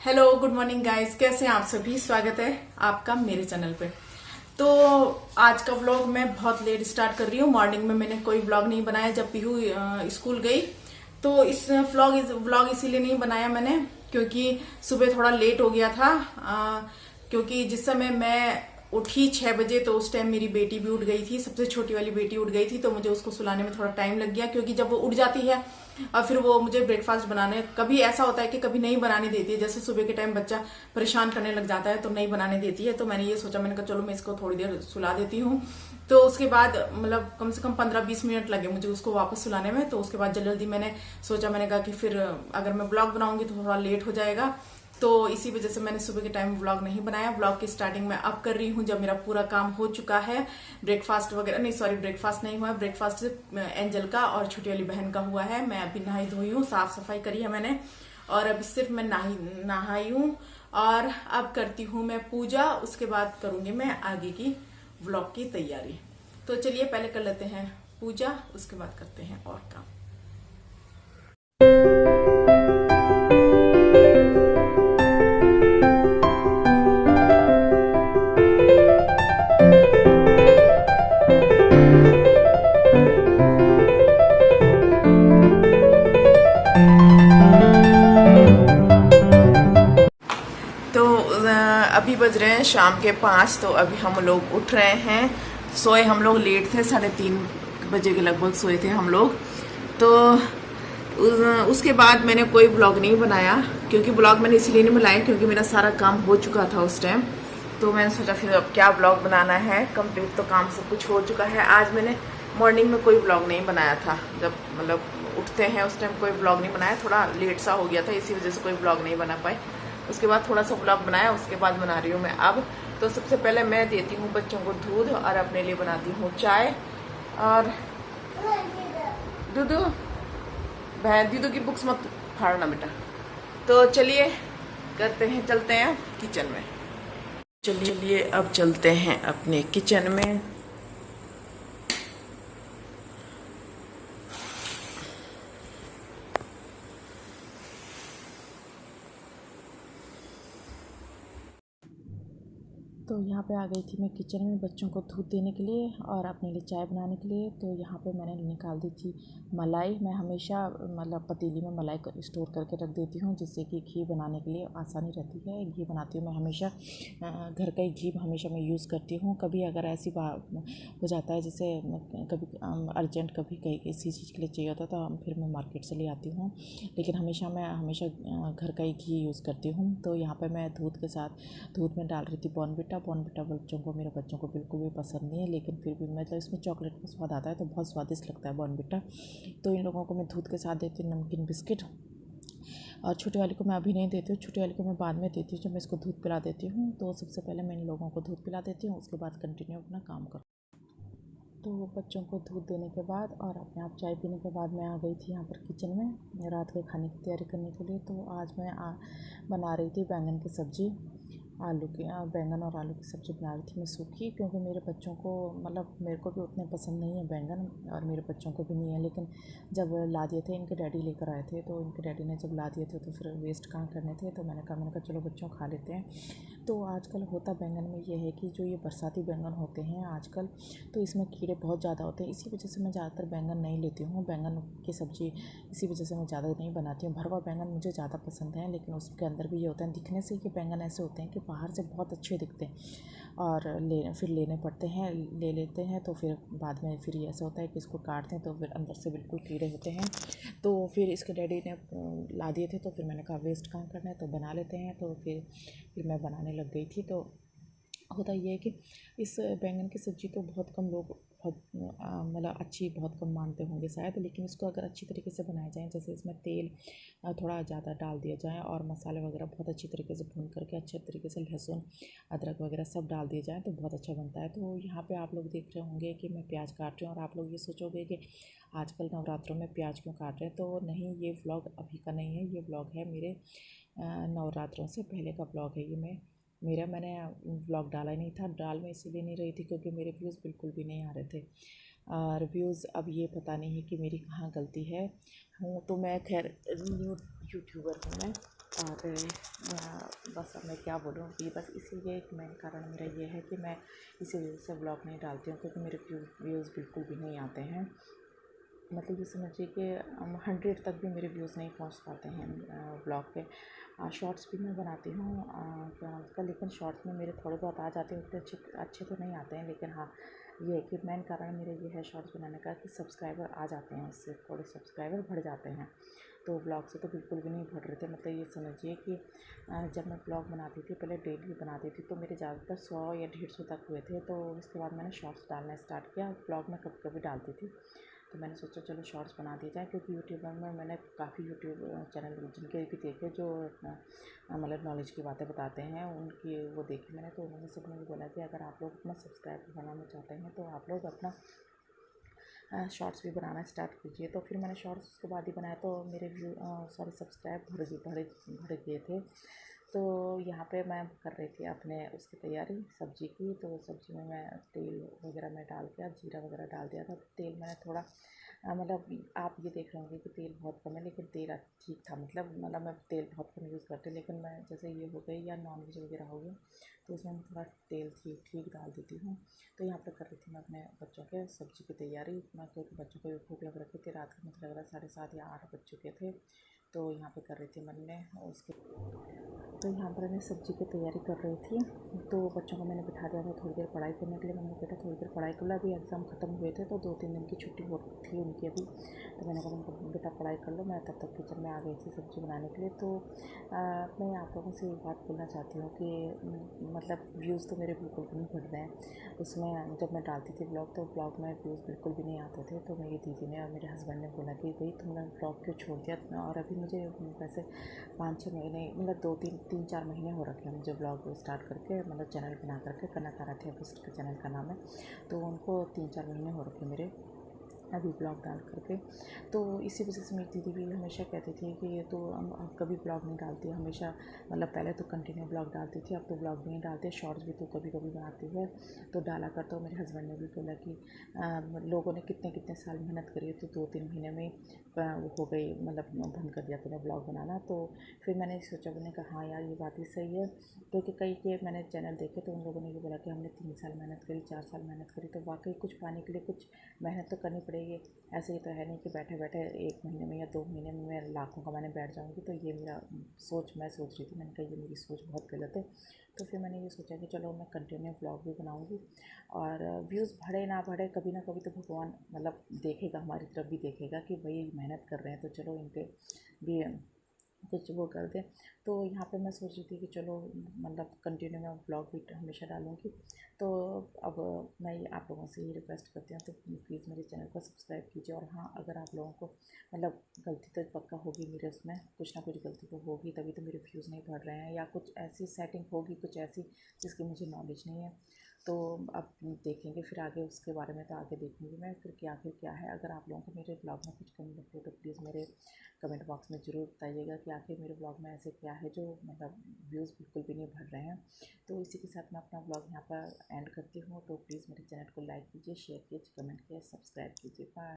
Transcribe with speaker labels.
Speaker 1: Hello good morning guys, कैसे हैं आप सभी। स्वागत है आपका मेरे चैनल पे। तो आज का व्लॉग मैं बहुत लेट स्टार्ट कर रही हूँ। मॉर्निंग में मैंने कोई व्लॉग नहीं बनाया जब पीहू स्कूल गई। तो इस व्लॉग इसीलिए नहीं बनाया मैंने क्योंकि सुबह थोड़ा लेट हो गया था। क्योंकि जिस समय मैं उठी 6 बजे तो उस टाइम मेरी बेटी भी उठ गई थी, सबसे छोटी वाली बेटी उठ गई थी। तो मुझे उसको सुलाने में थोड़ा टाइम लग गया क्योंकि जब वो उठ जाती है और फिर वो मुझे ब्रेकफास्ट बनाने, कभी ऐसा होता है कि कभी नहीं बनाने देती है। जैसे सुबह के टाइम बच्चा परेशान करने लग जाता है तो नहीं बनाने देती है। तो मैंने ये सोचा, मैंने कहा चलो मैं इसको थोड़ी देर सुला देती हूँ। तो उसके बाद मतलब कम से कम 15-20 मिनट लगे मुझे उसको वापस सुलाने में। तो उसके बाद जल्दी जल्दी मैंने सोचा, मैंने कहा कि फिर अगर मैं ब्लॉग बनाऊंगी तो थोड़ा लेट हो जाएगा। तो इसी वजह से मैंने सुबह के टाइम व्लॉग नहीं बनाया। व्लॉग की स्टार्टिंग मैं अब कर रही हूँ जब मेरा पूरा काम हो चुका है। ब्रेकफास्ट वगैरह नहीं, सॉरी ब्रेकफास्ट नहीं हुआ है। ब्रेकफास्ट एंजल का और छोटी वाली बहन का हुआ है। मैं अभी नहाई धोई हूँ, साफ सफाई करी है मैंने और अभी सिर्फ मैं नहाई हूँ। और अब करती हूँ मैं पूजा, उसके बाद करूंगी मैं आगे की व्लॉग की तैयारी। तो चलिए पहले कर लेते हैं पूजा, उसके बाद करते हैं और काम। तो अभी बज रहे हैं शाम के 5। तो अभी हम लोग उठ रहे हैं। सोए हम लोग लेट थे, 3:30 बजे के लगभग सोए थे हम लोग। तो उसके बाद मैंने कोई ब्लॉग नहीं बनाया क्योंकि ब्लॉग मैंने इसलिए नहीं बनाया क्योंकि मेरा सारा काम हो चुका था उस टाइम। तो मैंने सोचा फिर अब क्या ब्लॉग बनाना है, कंप्लीट तो काम सब कुछ हो चुका है। आज मैंने मॉर्निंग में कोई ब्लॉग नहीं बनाया था, जब मतलब उठते हैं उस टाइम कोई ब्लॉग नहीं बनाया। थोड़ा लेट सा हो गया था, इसी वजह से कोई ब्लॉग नहीं बना पाए। उसके बाद थोड़ा सा ब्लॉग बनाया, उसके बाद बना रही हूँ मैं अब। तो सबसे पहले मैं देती हूँ बच्चों को दूध और अपने लिए बनाती हूँ चाय और दूध। बहन दीदू की बुक्स मत फाड़ना बेटा। तो चलिए करते हैं, चलते हैं किचन में। चलिए अब चलते हैं अपने किचन में। तो यहाँ पे आ गई थी मैं किचन में बच्चों को दूध देने के लिए और अपने लिए चाय बनाने के लिए। तो यहाँ पे मैंने निकाल दी थी मलाई। मैं हमेशा मतलब पतीली में मलाई को स्टोर करके रख देती हूँ जिससे कि घी बनाने के लिए आसानी रहती है। घी बनाती हूँ मैं हमेशा घर का ही घी हमेशा मैं यूज़ करती हूँ। कभी अगर ऐसी बात हो जाता है जैसे कभी अर्जेंट कभी कहीं किसी चीज़ के लिए चाहिए होता है तो फिर मैं मार्केट से ले आती हूँ, लेकिन मैं हमेशा घर का ही घी यूज़ करती हूँ। तो यहाँ पर मैं दूध में डाल रही थी बॉर्नविटा मेरे बच्चों को बिल्कुल भी पसंद नहीं है, लेकिन फिर भी मतलब इसमें चॉकलेट का स्वाद आता है तो बहुत स्वादिष्ट लगता है बॉर्नविटा। तो इन लोगों को मैं दूध के साथ देती हूँ नमकीन बिस्किट। और छोटे वाले को मैं अभी नहीं देती हूँ, छोटे वाले को मैं बाद में देती हूँ जब मैं इसको दूध पिला देती हूँ। तो सबसे पहले मैं इन लोगों को दूध पिला देती हूँ, उसके बाद कंटिन्यू अपना काम करूँ। तो बच्चों को दूध देने के बाद और अपने आप चाय पीने के बाद मैं आ गई थी यहाँ पर किचन में रात के खाने की तैयारी करने के लिए। तो आज मैं बना रही थी बैंगन की सब्ज़ी, बैंगन और आलू की सब्ज़ी बना रही थी मैं सूखी, क्योंकि मेरे बच्चों को मतलब मेरे को भी उतने पसंद नहीं है बैंगन और मेरे बच्चों को भी नहीं है। लेकिन जब ला दिए थे इनके डैडी लेकर आए थे, तो इनके डैडी ने जब ला दिए थे तो फिर वेस्ट कहाँ करने थे। तो मैंने कहा चलो बच्चों खा लेते हैं। तो आजकल होता बैंगन में ये है कि जो ये बरसाती बैंगन होते हैं आजकल, तो इसमें कीड़े बहुत ज़्यादा होते हैं। इसी वजह से मैं ज़्यादातर बैंगन नहीं लेती हूँ, बैंगन की सब्ज़ी इसी वजह से मैं ज़्यादा नहीं बनाती हूँ। भरवा बैंगन मुझे ज़्यादा पसंद है, लेकिन उसके अंदर भी ये होता है, दिखने से ये बैंगन ऐसे होते हैं कि बाहर से बहुत अच्छे दिखते हैं और फिर लेने पड़ते हैं, ले लेते हैं। तो फिर बाद में फिर ऐसा होता है कि इसको काटते हैं तो फिर अंदर से बिल्कुल कीड़े होते हैं। तो फिर इसके डैडी ने ला दिए थे तो फिर मैंने कहा वेस्ट कहाँ करना है, तो बना लेते हैं। तो फिर मैं बनाने लग गई थी। तो होता ये है कि इस बैंगन की सब्ज़ी तो बहुत कम लोग बहुत मतलब अच्छी बहुत कम मानते होंगे शायद, लेकिन इसको अगर अच्छी तरीके से बनाया जाए, जैसे इसमें तेल थोड़ा ज़्यादा डाल दिया जाए और मसाले वगैरह बहुत अच्छी तरीके से भून करके अच्छे तरीके से लहसुन अदरक वगैरह सब डाल दिए जाए तो बहुत अच्छा बनता है। तो यहाँ पे आप लोग देख रहे होंगे कि मैं प्याज काट रही हूँ और आप लोग ये सोचोगे कि आजकल नवरात्रों में प्याज क्यों काट रहे हैं। तो नहीं, ये व्लॉग अभी का नहीं है, ये व्लॉग है मेरे नवरात्रों से पहले का व्लॉग है। ये मैंने व्लॉग डाला ही नहीं था, डाल में इसीलिए नहीं रही थी क्योंकि मेरे व्यूज़ बिल्कुल भी नहीं आ रहे थे। और व्यूज़ अब ये पता नहीं है कि मेरी कहाँ गलती है। तो मैं खैर न्यू यूट्यूबर हूँ मैं, और बस अब मैं क्या बोलूँ कि बस इसीलिए एक मेन कारण मेरा ये है कि मैं इसी वजह से ब्लॉग नहीं डालती हूँ, क्योंकि मेरे व्यूज़ बिल्कुल भी नहीं आते हैं। मतलब ये समझिए कि 100 तक भी मेरे व्यूज़ नहीं पहुंच पाते हैं ब्लॉग के। शॉर्ट्स भी मैं बनाती हूँ क्या नाम उसका, लेकिन शॉर्ट्स में मेरे थोड़े बहुत आ जाते हैं, उतने अच्छे अच्छे तो नहीं आते हैं। लेकिन हाँ, ये है कि मेन कारण मेरा ये है शॉर्ट्स बनाने का कि सब्सक्राइबर आ जाते हैं, उससे थोड़े सब्सक्राइबर बढ़ जाते हैं। तो ब्लॉग से तो बिल्कुल भी नहीं बढ़ रहे थे। मतलब ये समझिए कि जब मैं ब्लॉग बनाती थी, पहले डेली बनाती थी, तो मेरे ज़्यादातर 100 या 150 तक हुए थे। तो उसके बाद मैंने शॉर्ट्स डालना स्टार्ट किया। ब्लॉग में कभी कभी डालती थी, तो मैंने सोचा चलो शॉर्ट्स बना दिया जाए, क्योंकि यूट्यूबर में मैंने काफ़ी यूट्यूब चैनल जिनके भी देखे जो मतलब नॉलेज की बातें बताते हैं, उनकी वो देखी मैंने। तो उन्होंने सबने ये बोला कि अगर आप लोग अपना सब्सक्राइबर बनाना चाहते हैं तो आप लोग अपना शॉर्ट्स भी बनाना स्टार्ट कीजिए। तो फिर मैंने शॉर्ट्स उसके बाद ही बनाया, तो मेरे सब्सक्राइब बढ़ गए थे। तो यहाँ पे मैं कर रही थी अपने उसकी तैयारी सब्ज़ी की। तो सब्ज़ी में मैं तेल वगैरह में डाल के जीरा वगैरह डाल दिया था। तेल मैंने थोड़ा मतलब आप ये देख रहे होंगे कि तेल बहुत कम है, लेकिन तेल ठीक था। मतलब मैं तेल बहुत कम यूज़ करती हूँ, लेकिन मैं जैसे ये हो गई या नॉनवेज वगैरह हो गया तो उसमें मैं थोड़ा तेल ठीक डाल देती हूँ। तो यहाँ पे कर रही थी मैं अपने बच्चों के सब्ज़ी की तैयारी, क्योंकि बच्चों को भूख लग रही थी। रात के मुझे लग रहा 7:30 या 8 बज चुके थे। तो यहाँ पे कर रही थी मैंने उसके, तो यहाँ पर मैं सब्ज़ी की तैयारी कर रही थी। तो बच्चों को मैंने बिठा दिया था थोड़ी देर पढ़ाई करने के लिए। मैंने बेटा थोड़ी देर पढ़ाई कर लो, अभी एग्ज़ाम ख़त्म हुए थे तो 2-3 दिन की छुट्टी हो थी उनकी अभी। तो मैंने कहा उनको बेटा पढ़ाई कर लो, मैं तब तक किचन में आ गई थी सब्ज़ी बनाने के लिए। तो मैं आप लोगों से एक बात बोलना चाहती हूँ कि मतलब व्यूज़ तो मेरे बिल्कुल भी नहीं बढ़ रहे हैं। उसमें जब मैं डालती थी ब्लॉग तो ब्लॉग में व्यूज़ बिल्कुल भी नहीं आते थे। तो मेरी दीदी ने और मेरे हस्बैंड ने बोला कि भाई तुमने ब्लॉग क्यों छोड़ दिया। और अभी मुझे वैसे 5-6 महीने, मतलब 2-3-4 महीने हो रखे हैं मुझे ब्लॉग स्टार्ट करके, मतलब चैनल बना करके। कनक आराध्या आर्टिस्ट का चैनल का नाम है। तो उनको 3-4 महीने हो रखे मेरे अभी ब्लॉग डाल करके। तो इसी वजह से मेरी दीदी भी हमेशा कहती थी कि ये तो अब कभी ब्लॉग नहीं डालती है हमेशा। मतलब पहले तो कंटिन्यू ब्लॉग डालती थी, अब तो ब्लॉग भी नहीं डालते, शॉर्ट्स भी तो कभी कभी बनाती है। तो डाला कर। तो मेरे हस्बैंड ने भी बोला कि लोगों ने कितने कितने साल मेहनत करी है, तो 2-3 महीने में वो हो गई, मतलब बंद कर दिया तूने ब्लॉग बनाना। तो फिर मैंने सोचा, मैंने कहा हाँ यार ये बात भी सही है, क्योंकि कई के मैंने चैनल देखे तो उन लोगों ने ये बोला कि हमने 3 साल मेहनत करी, 4 साल मेहनत करी। तो वाकई कुछ पाने के लिए कुछ मेहनत तो करनी पड़ेगी। ऐसे ही तो है नहीं कि बैठे बैठे 1 महीने में या 2 महीने में मैं लाखों कमाने बैठ जाऊँगी। तो ये मेरा मैं सोच रही थी। मैंने कहा ये मेरी सोच बहुत गलत है। तो फिर मैंने ये सोचा कि चलो मैं कंटिन्यू ब्लॉग भी बनाऊँगी, और व्यूज़ बढ़े ना बढ़े कभी ना कभी तो भगवान मतलब देखेगा, हमारी तरफ भी देखेगा कि भाई मेहनत कर रहे हैं, तो चलो इनके भी कुछ वो कर दें। तो यहाँ पे मैं सोच रही थी कि चलो मतलब कंटिन्यू मैं ब्लॉग भी हमेशा डालूँगी। तो अब मैं ये आप लोगों से ये रिक्वेस्ट करती हूँ, तो प्लीज़ मेरे चैनल को सब्सक्राइब कीजिए। और हाँ, अगर आप लोगों को मतलब गलती तो पक्का होगी मेरे उसमें, कुछ ना कुछ गलती तो होगी, तभी तो मेरे व्यूज़ नहीं बढ़ रहे हैं, या कुछ ऐसी सेटिंग होगी, कुछ ऐसी जिसकी मुझे नॉलेज नहीं है। तो अब देखेंगे फिर आगे उसके बारे में, तो आगे देखूँगी मैं फिर कि आखिर क्या है। अगर आप लोगों को मेरे ब्लॉग में कुछ कमी लगती है तो प्लीज़ मेरे कमेंट बॉक्स में ज़रूर बताइएगा कि आखिर मेरे ब्लॉग में ऐसे क्या है जो मतलब व्यूज़ बिल्कुल भी नहीं बढ़ रहे हैं। तो इसी के साथ मैं अपना ब्लॉग यहाँ पर एंड करती हूँ। तो प्लीज़ मेरे चैनल को लाइक कीजिए, शेयर कीजिए, कमेंट कीजिए, सब्सक्राइब कीजिए। बाय।